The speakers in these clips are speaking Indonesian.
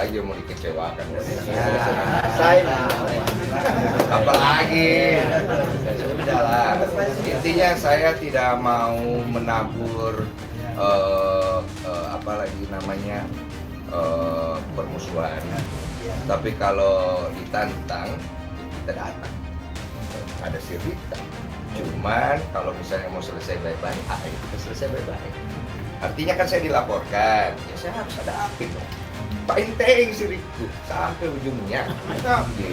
lagi yang mau dikecewakan. Saya apalagi sudahlah. Intinya saya tidak mau menabur apalagi namanya permusuhan. Tapi kalau ditantang kita datang. Ada cerita. Cuman kalau misalnya mau selesai baik-baik, kita selesai baik-baik. Artinya kan saya dilaporkan, ya saya harus hadapin dong. Painteng sirikku sampai ujungnya.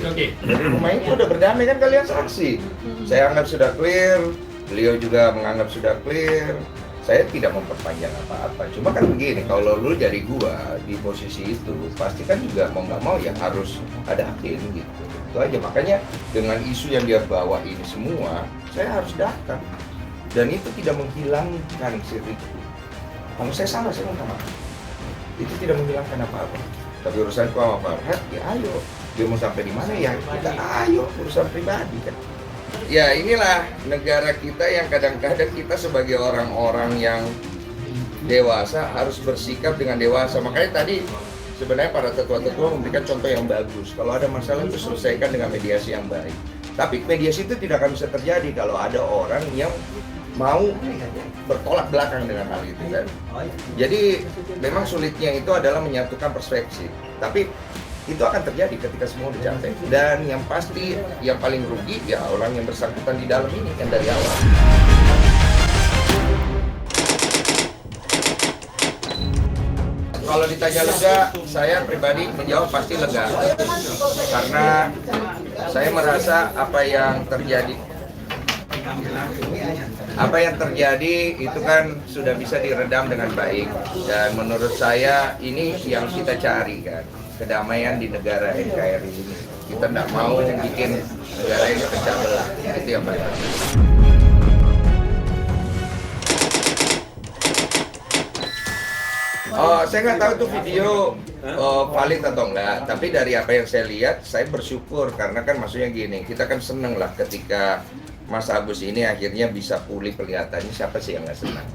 Oke. Dari rumah itu udah berdamai kan kalian saksi. Saya anggap sudah clear, beliau juga menganggap sudah clear. Saya tidak memperpanjang apa-apa. Cuma kan begini, kalau lu jadi gua di posisi itu, pasti kan juga mau nggak mau ya harus hadapin gitu. Itu aja, makanya dengan isu yang dia bawa ini semua, saya harus datang. Dan itu tidak menghilangkan sirikku. Kalau saya salah, saya minta maaf. Itu tidak menghilangkan apa-apa. Tapi urusanku sama Farhad, ya ayo. Dia mau sampai di mana ya kita ayo, urusan pribadi kan. Ya inilah negara kita yang kadang-kadang kita sebagai orang-orang yang dewasa harus bersikap dengan dewasa. Makanya tadi sebenarnya para tetua-tetua memberikan contoh yang bagus. Kalau ada masalah itu selesaikan dengan mediasi yang baik. Tapi mediasi itu tidak akan bisa terjadi kalau ada orang yang mau bertolak belakang dengan hal itu kan. Jadi memang sulitnya itu adalah menyatukan perspektif. Tapi itu akan terjadi ketika semua dicapai. Dan yang pasti yang paling rugi ya orang yang bersangkutan di dalam ini kan dari awal. Kalau ditanya lega, saya pribadi menjawab pasti lega. Karena saya merasa apa yang terjadi itu kan sudah bisa diredam dengan baik. Dan menurut saya ini yang kita cari kan, kedamaian di negara NKRI ini. Kita tidak mau bikin negara ini pecah belah. Itu yang paling penting. Saya nggak tahu tuh video valid atau enggak, tapi dari apa yang saya lihat, saya bersyukur karena kan maksudnya gini, kita kan seneng lah ketika Mas Agus ini akhirnya bisa pulih kelihatannya, siapa sih yang nggak senang?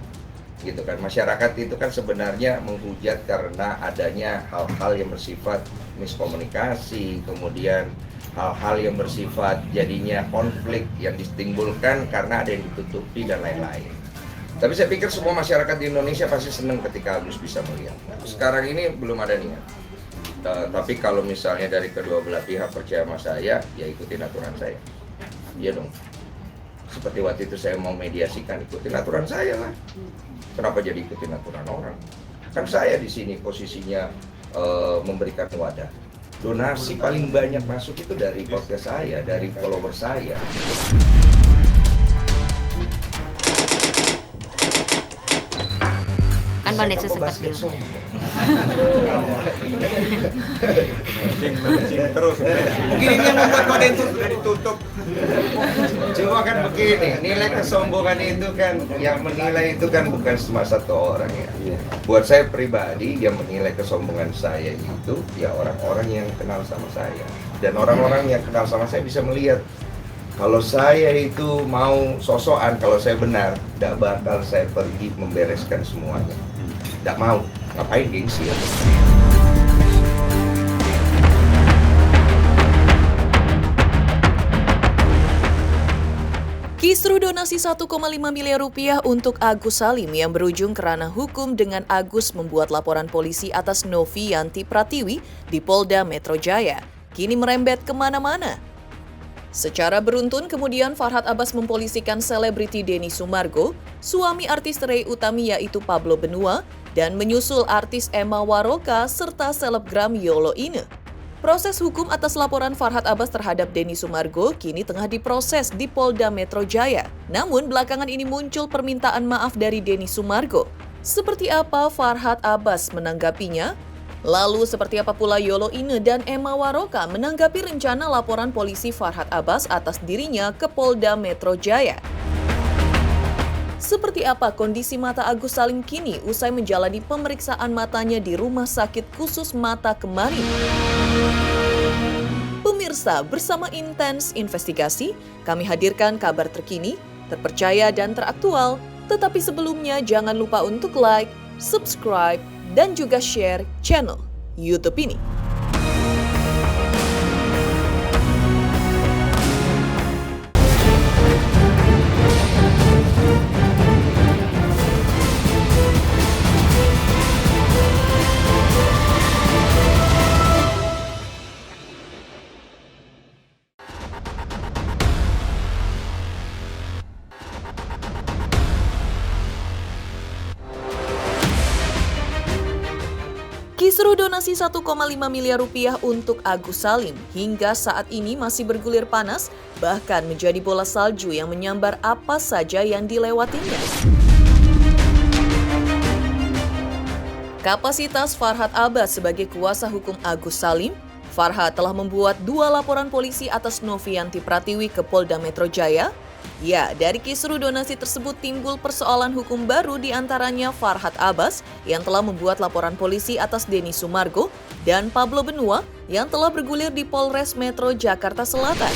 Gitu kan, masyarakat itu kan sebenarnya menghujat karena adanya hal-hal yang bersifat miskomunikasi, kemudian hal-hal yang bersifat jadinya konflik yang ditimbulkan karena ada yang ditutupi dan lain-lain. Tapi saya pikir semua masyarakat di Indonesia pasti senang ketika Agus bisa melihat. Sekarang ini belum ada niat. Tapi kalau misalnya dari kedua belah pihak percaya sama saya, ya ikutin aturan saya. Iya dong. Seperti waktu itu saya mau mediasikan, ikutin aturan saya lah. Kenapa jadi ikutin aturan orang? Kan saya di sini posisinya memberikan wadah. Donasi paling banyak masuk itu dari podcast saya, dari follower saya. Kan Bang Nexus sempat bilang. Terus. Mungkin ini yang membuat konten itu sudah ditutup. Cuma kan begini, nilai kesombongan itu kan, yang menilai itu kan bukan cuma satu orang ya. Buat saya pribadi, yang menilai kesombongan saya itu ya orang-orang yang kenal sama saya. Dan orang-orang yang kenal sama saya bisa melihat kalau saya itu mau sosokan, kalau saya benar, tidak bakal saya pergi membereskan semuanya. Tidak mau, ngapain gengsi ya? Kisru donasi 1,5 miliar rupiah untuk Agus Salim yang berujung ke ranah hukum dengan Agus membuat laporan polisi atas Novianti Pratiwi di Polda Metro Jaya kini merembet kemana-mana. Secara beruntun kemudian Farhad Abbas mempolisikan selebriti Denny Sumargo, suami artis Ray Utami yaitu Pablo Benua, dan menyusul artis Emma Waroka serta selebgram Yolo Ine. Proses hukum atas laporan Farhad Abbas terhadap Denny Sumargo kini tengah diproses di Polda Metro Jaya. Namun belakangan ini muncul permintaan maaf dari Denny Sumargo. Seperti apa Farhad Abbas menanggapinya? Lalu seperti apa pula Yolo Ine dan Emma Waroka menanggapi rencana laporan polisi Farhad Abbas atas dirinya ke Polda Metro Jaya? Seperti apa kondisi mata Agus Salim kini usai menjalani pemeriksaan matanya di Rumah Sakit Khusus Mata Kemarin? Pemirsa, bersama Intens Investigasi, kami hadirkan kabar terkini, terpercaya dan teraktual. Tetapi sebelumnya jangan lupa untuk like, subscribe, dan juga share channel YouTube ini. Kisruh donasi 1,5 miliar rupiah untuk Agus Salim hingga saat ini masih bergulir panas, bahkan menjadi bola salju yang menyambar apa saja yang dilewatinya. Kapasitas Farhad Abbas sebagai kuasa hukum Agus Salim, Farhad telah membuat 2 laporan polisi atas Novianti Pratiwi ke Polda Metro Jaya. Ya, dari kisruh donasi tersebut timbul persoalan hukum baru diantaranya Farhad Abbas yang telah membuat laporan polisi atas Denny Sumargo dan Pablo Benua yang telah bergulir di Polres Metro Jakarta Selatan.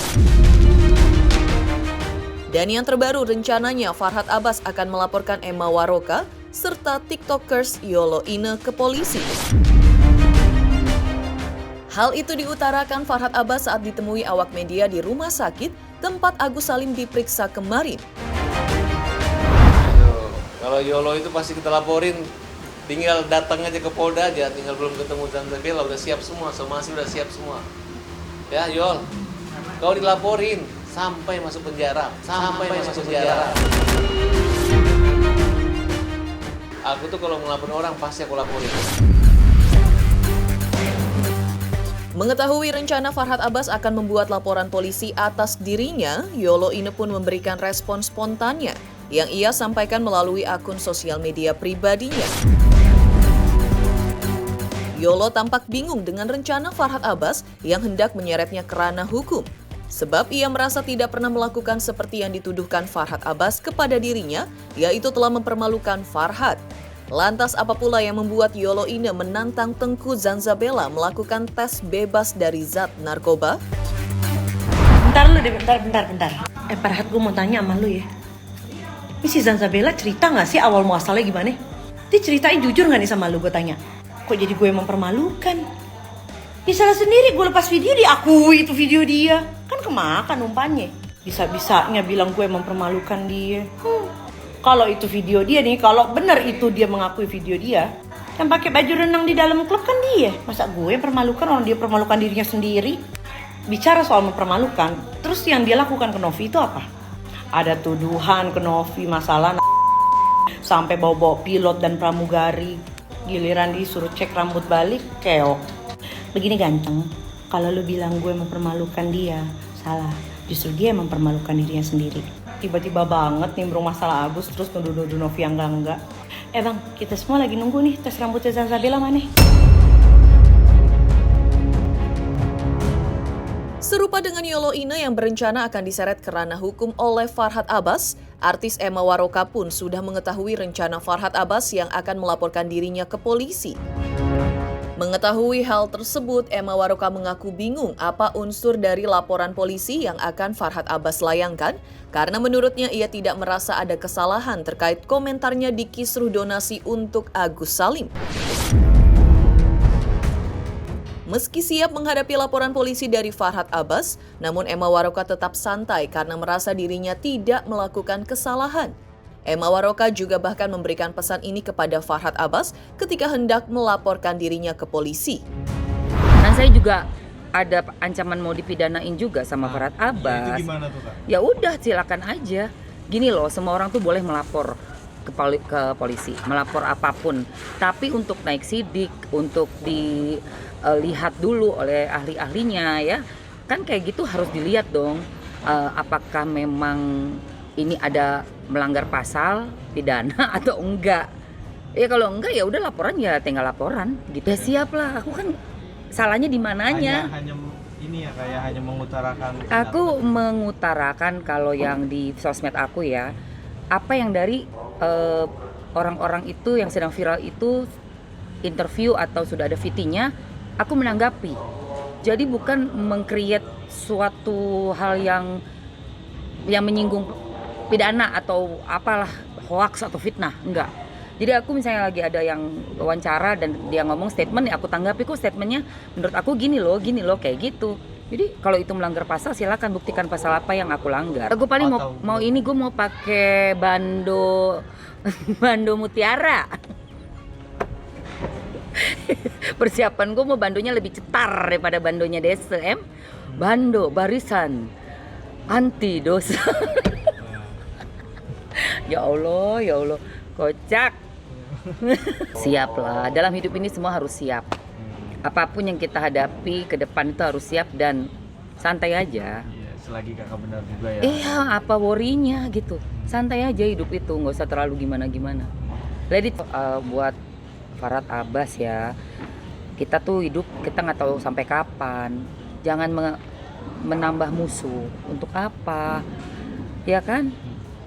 Dan yang terbaru rencananya Farhad Abbas akan melaporkan Emma Waroka serta TikTokers Yolo Ine ke polisi. Hal itu diutarakan Farhad Abbas saat ditemui awak media di rumah sakit tempat Agus Salim diperiksa kemarin. Kalau Yolo itu pasti kita laporin, tinggal datang aja ke Polda aja, tinggal belum ketemu Zanzabela, udah siap semua, somasi udah siap semua. Ya Yol, kau dilaporin sampai masuk penjara, sampai masuk penjara. Aku tuh kalau ngelapor orang pasti aku laporin. Mengetahui rencana Farhad Abbas akan membuat laporan polisi atas dirinya, Yolo Ine pun memberikan respon spontannya yang ia sampaikan melalui akun sosial media pribadinya. Yolo tampak bingung dengan rencana Farhad Abbas yang hendak menyeretnya ke ranah hukum. Sebab ia merasa tidak pernah melakukan seperti yang dituduhkan Farhad Abbas kepada dirinya, yaitu telah mempermalukan Farhad. Lantas apa pula yang membuat Yolo Ine menantang Tengku Zanzabela melakukan tes bebas dari zat narkoba? Bentar. Farhad, gue mau tanya sama lu ya. Ini si Zanzabela cerita gak sih awal muasalnya gimana? Dia ceritain jujur gak nih sama lu, gue tanya. Kok jadi gue yang mempermalukan? Ya salah sendiri, gue lepas video diakui itu video dia. Kan kemakan umpannya. Bisa-bisanya bilang gue mempermalukan dia. Kalau itu video dia nih, kalau benar itu dia mengakui video dia, yang pakai baju renang di dalam klub kan dia. Masa gue permalukan orang dia permalukan dirinya sendiri? Bicara soal mempermalukan, terus yang dia lakukan ke Novi itu apa? Ada tuduhan ke Novi masalah sampai bawa-bawa pilot dan pramugari. Giliran disuruh cek rambut balik, keok. Begini ganteng, kalau lu bilang gue mempermalukan dia, salah. Justru dia yang mempermalukan dirinya sendiri. Tiba-tiba banget nimbrung masalah Agus terus nuduh-nuduh Novi yang enggak. Bang, kita semua lagi nunggu nih tes rambutnya Zanzabela mana? Serupa dengan Yolo Ine yang berencana akan diseret ke ranah hukum oleh Farhad Abbas, artis Emma Waroka pun sudah mengetahui rencana Farhad Abbas yang akan melaporkan dirinya ke polisi. Mengetahui hal tersebut, Emma Waroka mengaku bingung apa unsur dari laporan polisi yang akan Farhad Abbas layangkan, karena menurutnya ia tidak merasa ada kesalahan terkait komentarnya di kisruh donasi untuk Agus Salim. Meski siap menghadapi laporan polisi dari Farhad Abbas, namun Emma Waroka tetap santai karena merasa dirinya tidak melakukan kesalahan. Emma Waroka juga bahkan memberikan pesan ini kepada Farhad Abbas ketika hendak melaporkan dirinya ke polisi. Nah, saya juga ada ancaman mau dipidanain juga sama Farhad Abbas. Itu gimana tuh, Kak? Ya udah, silakan aja. Gini loh, semua orang tuh boleh melapor ke polisi, melapor apapun. Tapi untuk naik sidik, untuk dilihat dulu oleh ahli-ahlinya ya. Kan kayak gitu harus dilihat dong, apakah memang ini ada melanggar pasal pidana atau enggak. Ya kalau enggak ya udah laporan, ya tinggal laporan gitu. Ya siap lah, aku kan salahnya di mananya. Hanya ini ya, kayak hanya mengutarakan. Aku mengutarakan kalau yang di sosmed aku ya, apa yang dari orang-orang itu yang sedang viral itu interview atau sudah ada VT-nya, aku menanggapi. Jadi bukan meng-create suatu hal yang menyinggung pidana atau apalah, hoax atau fitnah, enggak. Jadi aku misalnya lagi ada yang wawancara dan dia ngomong statement, ya aku tanggapi kok statementnya menurut aku gini loh kayak gitu. Jadi kalau itu melanggar pasal, silakan buktikan pasal apa yang aku langgar. Gue paling mau ini, gue mau pakai bando mutiara. Persiapan gue mau bandonya lebih cetar daripada bandonya DSM. Bando barisan anti dosa. Ya Allah, kocak. Siap lah, dalam hidup ini semua harus siap. Apapun yang kita hadapi ke depan itu harus siap dan santai aja. Iya, selagi kakak benar juga ya. Iya, apa worry-nya gitu. Santai aja hidup itu, nggak usah terlalu gimana-gimana. Let it buat Farhad Abbas ya. Kita tuh hidup, kita nggak tahu sampai kapan. Jangan menambah musuh. Untuk apa? Ya kan?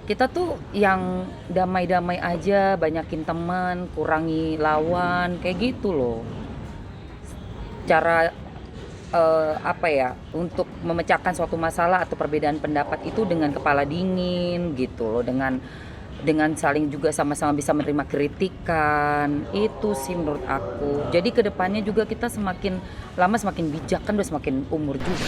Kita tuh yang damai-damai aja, banyakin teman, kurangi lawan, kayak gitu loh. Cara untuk memecahkan suatu masalah atau perbedaan pendapat itu dengan kepala dingin gitu loh, dengan saling juga sama-sama bisa menerima kritikan. Itu sih menurut aku. Jadi kedepannya juga kita semakin lama semakin bijak, kan udah semakin umur juga.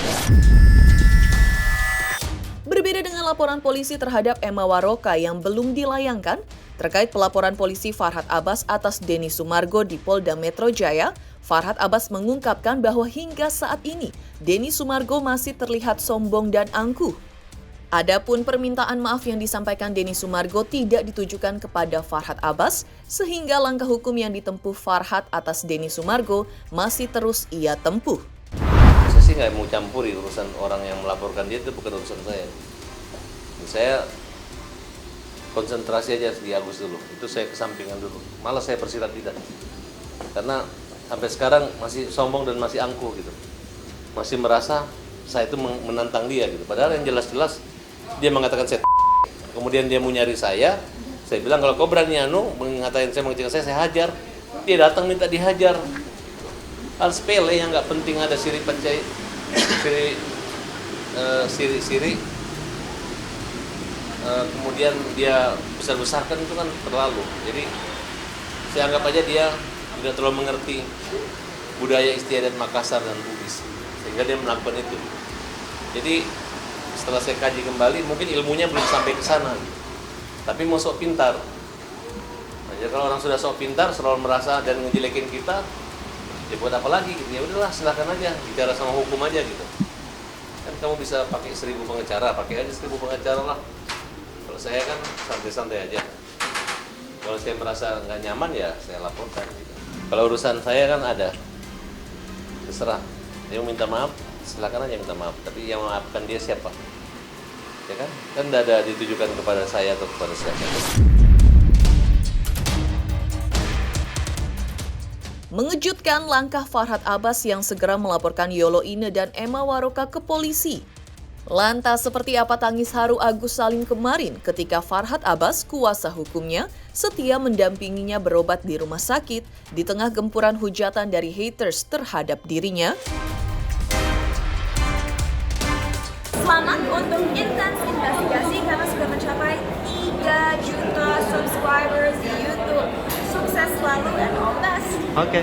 Berbeda dengan laporan polisi terhadap Emma Waroka yang belum dilayangkan, terkait pelaporan polisi Farhad Abbas atas Denny Sumargo di Polda Metro Jaya, Farhad Abbas mengungkapkan bahwa hingga saat ini Denny Sumargo masih terlihat sombong dan angkuh. Adapun permintaan maaf yang disampaikan Denny Sumargo tidak ditujukan kepada Farhad Abbas, sehingga langkah hukum yang ditempuh Farhad atas Denny Sumargo masih terus ia tempuh. Saya sih nggak mau campuri urusan orang yang melaporkan dia, itu bukan urusan saya. Saya konsentrasi aja di Agus dulu, itu saya kesampingan dulu. Malah saya persilat tidak, karena sampai sekarang masih sombong dan masih angkuh gitu, masih merasa saya itu menantang dia gitu. Padahal yang jelas-jelas dia mengatakan saya, kemudian dia mau nyari saya bilang kalau kau berani mengatakan saya, mengecek saya hajar. Dia datang minta dihajar. Hal sepele yang nggak penting, ada siri kemudian dia besar-besarkan, itu kan terlalu. Jadi saya anggap aja dia tidak terlalu mengerti budaya istiadat Makassar dan Bugis, sehingga dia melakukan itu. Jadi setelah saya kaji kembali, mungkin ilmunya belum sampai ke sana, tapi mau sok pintar. Nah, jadi kalau orang sudah sok pintar, selalu merasa dan ngejelekin kita, ya buat apa lagi gitu. Ya udahlah, silakan aja bicara sama hukum aja gitu. Kan kamu bisa pakai 1000 pengacara, pakai aja 1000 pengacara lah. Kalau saya kan santai-santai aja. Kalau saya merasa nggak nyaman ya saya laporkan gitu. Kalau urusan saya kan ada, terserah. Dia mau minta maaf, silakan aja minta maaf. Tapi yang memaafkan dia siapa? Ya kan? Kan tidak ada ditujukan kepada saya atau kepada siapa. Mengejutkan langkah Farhad Abbas yang segera melaporkan Yolo Ine dan Emma Waroka ke polisi. Lantas seperti apa tangis haru Agus Salim kemarin ketika Farhad Abbas, kuasa hukumnya, setia mendampinginya berobat di rumah sakit di tengah gempuran hujatan dari haters terhadap dirinya? Selamat untuk Intens Investigasi karena sudah mencapai 3 juta subscribers di YouTube. Sukses selalu dan all the best. Oke.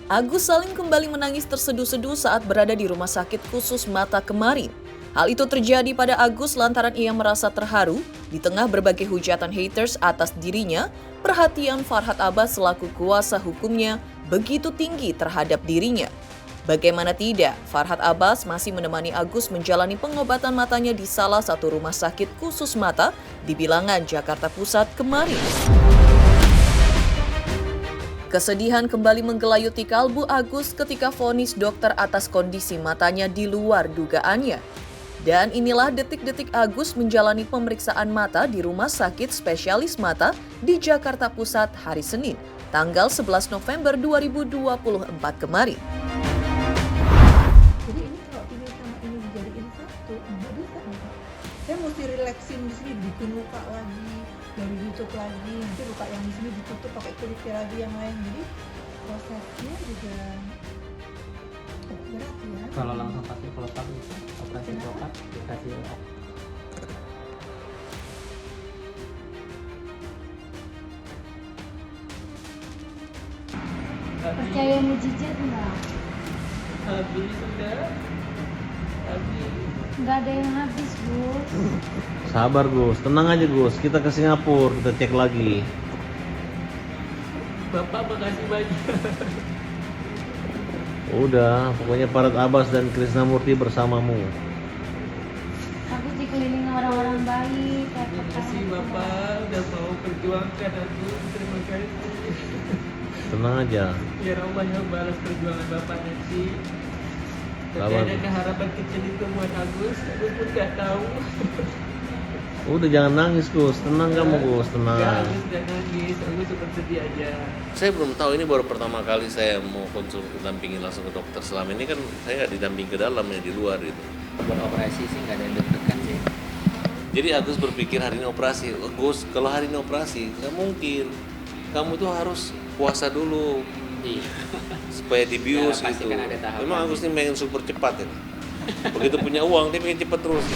Agus Salim kembali menangis terseduh-seduh saat berada di rumah sakit khusus mata kemarin. Hal itu terjadi pada Agus lantaran ia merasa terharu di tengah berbagai hujatan haters atas dirinya. Perhatian Farhad Abbas selaku kuasa hukumnya begitu tinggi terhadap dirinya. Bagaimana tidak, Farhad Abbas masih menemani Agus menjalani pengobatan matanya di salah satu rumah sakit khusus mata di Bilangan, Jakarta Pusat kemarin. Kesedihan kembali menggelayuti kalbu Agus ketika vonis dokter atas kondisi matanya di luar dugaannya. Dan inilah detik-detik Agus menjalani pemeriksaan mata di Rumah Sakit Spesialis Mata di Jakarta Pusat hari Senin, tanggal 11 November 2024 kemarin. Jadi ini kalau ini sama ini dijadiin satu, nggak bisa nih Pak. Saya mesti relaksin di sini, bikin luka lagi, dari ditutup lagi, nanti luka yang di sini ditutup pakai kulit lagi yang lain. Jadi prosesnya juga berat ya. Kalau langsung kasih pelotak bisa operasi pelotak dikasih percaya mujizat enggak? habis sudah habis Enggak ada yang habis, Bu. Sabar Gus, tenang aja Gus. Kita ke Singapura, kita cek lagi. Bapak makasih banyak. Udah, pokoknya Parat Abbas dan Krisnamurti bersamamu. Aku dikelilingi orang-orang baik. Terima kasih Bapak udah mau perjuangkan aku. Terima kasih. Tenang aja. Biar Allah yang balas perjuangan Bapak nanti. Tapi Sabar. ada harapan kecil itu buat Agus. Agus pun gak tahu. Udah jangan nangis Gus, tenang kamu Gus, Gak, tenang. Agus gak nangis. Agus cuma sedih aja. Saya belum tahu, ini baru pertama kali saya mau konsul dampingin langsung ke dokter. Selama ini kan saya nggak didamping ke dalam, ya di luar gitu. Buat operasi sih gak ada yang deg-degan sih. Jadi Agus berpikir hari ini operasi. Gus, kalau hari ini operasi nggak mungkin. Kamu tuh harus puasa dulu Iya. supaya dibius Ya, pasti gitu. kan ada tahapan. Memang Agus ini pengen super cepat ya. Begitu punya uang dia pengen cepat terus.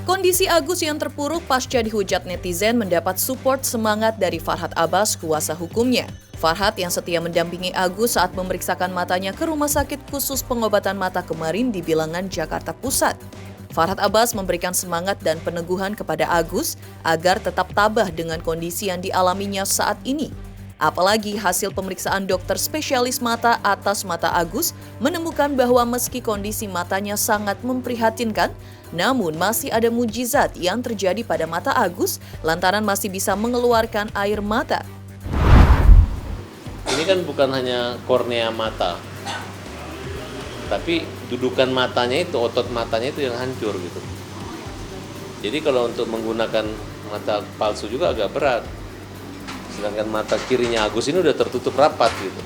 Kondisi Agus yang terpuruk pasca dihujat netizen mendapat support semangat dari Farhad Abbas, kuasa hukumnya. Farhad yang setia mendampingi Agus saat memeriksakan matanya ke Rumah Sakit Khusus Pengobatan Mata kemarin di Bilangan, Jakarta Pusat. Farhad Abbas memberikan semangat dan peneguhan kepada Agus agar tetap tabah dengan kondisi yang dialaminya saat ini. Apalagi hasil pemeriksaan dokter spesialis mata atas mata Agus menemukan bahwa meski kondisi matanya sangat memprihatinkan, namun masih ada mujizat yang terjadi pada mata Agus lantaran masih bisa mengeluarkan air mata. Ini kan bukan hanya kornea mata, tapi dudukan matanya itu, otot matanya itu yang hancur gitu. Jadi kalau untuk menggunakan mata palsu juga agak berat. Sedangkan mata kirinya Agus ini udah tertutup rapat gitu.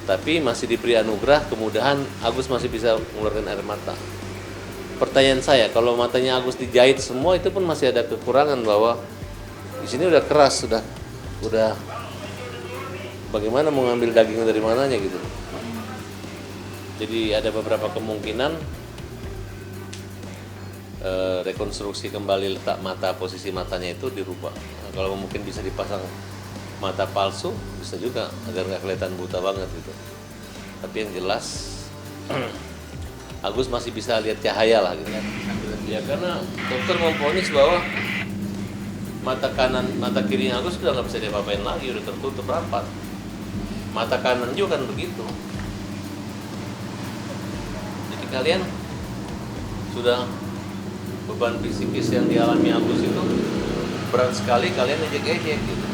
Tapi masih diberi anugerah, kemudahan Agus masih bisa mengeluarkan air mata. Pertanyaan saya, kalau matanya Agus dijahit semua itu pun masih ada kekurangan bahwa di sini udah keras, udah bagaimana mau ngambil daging dari mananya gitu. Jadi ada beberapa kemungkinan rekonstruksi kembali letak mata, posisi matanya itu dirubah. Nah, kalau mungkin bisa dipasang mata palsu, bisa juga agar nggak kelihatan buta banget gitu. Tapi yang jelas Agus masih bisa lihat cahaya lah gitu. Ya karena dokter memvonis bahwa mata kanan, mata kirinya Agus sudah nggak bisa diapa-apain lagi, udah tertutup rapat. Mata kanan juga kan begitu. Jadi kalian sudah beban psikis yang dialami Agus itu berat sekali, kalian ejek-ejek gitu.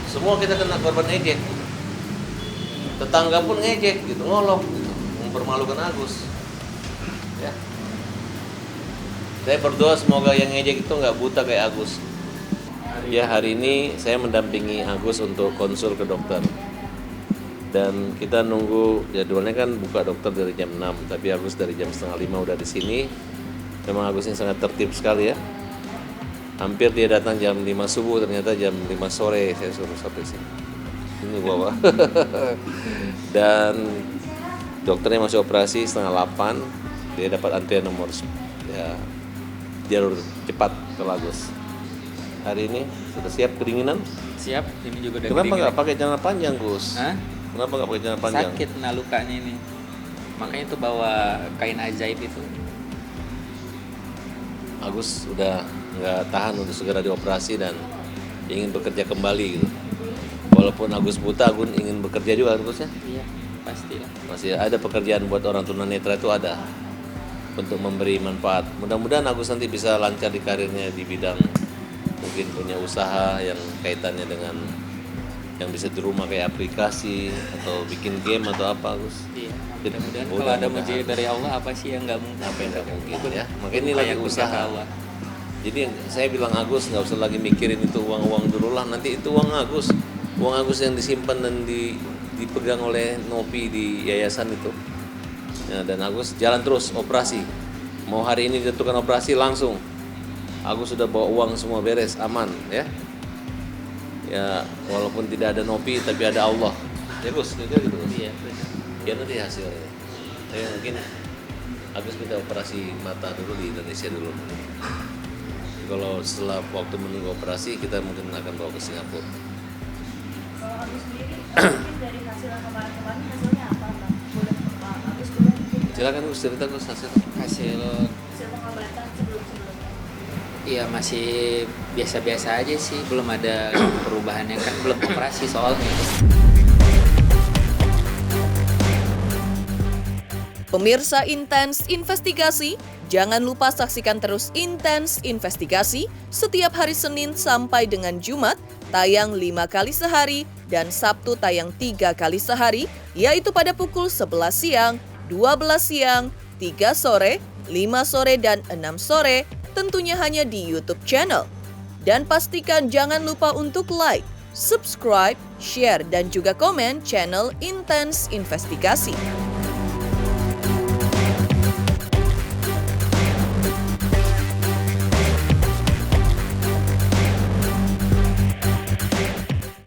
Semua kita kena korban ejek. Tetangga pun ngejek gitu, ngolok gitu, mempermalukan Agus. Ya. Saya berdoa semoga yang ngejek itu nggak buta kayak Agus. Ya, hari ini saya mendampingi Agus untuk konsul ke dokter. Dan kita nunggu jadwalnya kan buka dokter dari jam 6, tapi Agus dari jam 4:30 udah di sini. Memang Agus ini sangat tertib sekali ya. Hampir dia datang jam 5 subuh, ternyata jam 5 sore saya suruh sampai sini. Ini bawa. Dan dokternya masih operasi 7:30. Dia dapat antrian nomor ya, jalur cepat ke Lagos. Hari ini sudah siap kedinginan? Siap, ini juga udah Kenapa gede-gede. nggak pakai celana panjang, Gus? Hah? Kenapa nggak pakai celana panjang? Sakit nah lukanya ini. Makanya itu bawa kain ajaib itu. Agus udah nggak tahan untuk segera dioperasi dan ingin bekerja kembali gitu. Walaupun Agus buta, Agus ingin bekerja juga Agus ya. Iya, pastilah. Masih ada pekerjaan buat orang tunanetra itu ada untuk memberi manfaat. Mudah-mudahan Agus nanti bisa lancar di karirnya di bidang mungkin punya usaha yang kaitannya dengan yang bisa di rumah kayak aplikasi atau bikin game atau apa Agus. Iya. Mudah-mudahan kalau ada mujizat dari Allah apa sih yang nggak mungkin? Apa yang nggak mungkin ya? Makanya ini lagi usaha. Jadi saya bilang Agus nggak usah lagi mikirin itu uang-uang dulu lah. Nanti itu uang Agus yang disimpan dan dipegang oleh Novi di yayasan itu. Ya, dan Agus jalan terus operasi. Mau hari ini ditentukan operasi langsung. Agus sudah bawa uang semua beres, aman ya. Ya walaupun tidak ada Novi tapi ada Allah. Ya Gus, gitu Gus. Iya. Ya nanti hasilnya. Saya mungkin Agus minta operasi mata dulu di Indonesia dulu. Kalau setelah waktu menunggu operasi kita mungkin akan bawa ke Singapura. Kalau Agus sendiri, mungkin dari hasil yang kemarin-kemarin hasilnya apa, Bang? Boleh Agus boleh mungkin Silakan Gus cerita Gus hasil. Hasil hasil pemerintahan sebelum-sebelumnya? Iya masih biasa-biasa aja sih, belum ada perubahan yang kan belum operasi soalnya. Pemirsa Intens Investigasi, jangan lupa saksikan terus Intens Investigasi setiap hari Senin sampai dengan Jumat, tayang 5 kali sehari, dan Sabtu tayang 3 kali sehari, yaitu pada pukul 11 siang, 12 siang, 3 sore, 5 sore, dan 6 sore, tentunya hanya di YouTube channel. Dan pastikan jangan lupa untuk like, subscribe, share, dan juga komen channel Intens Investigasi.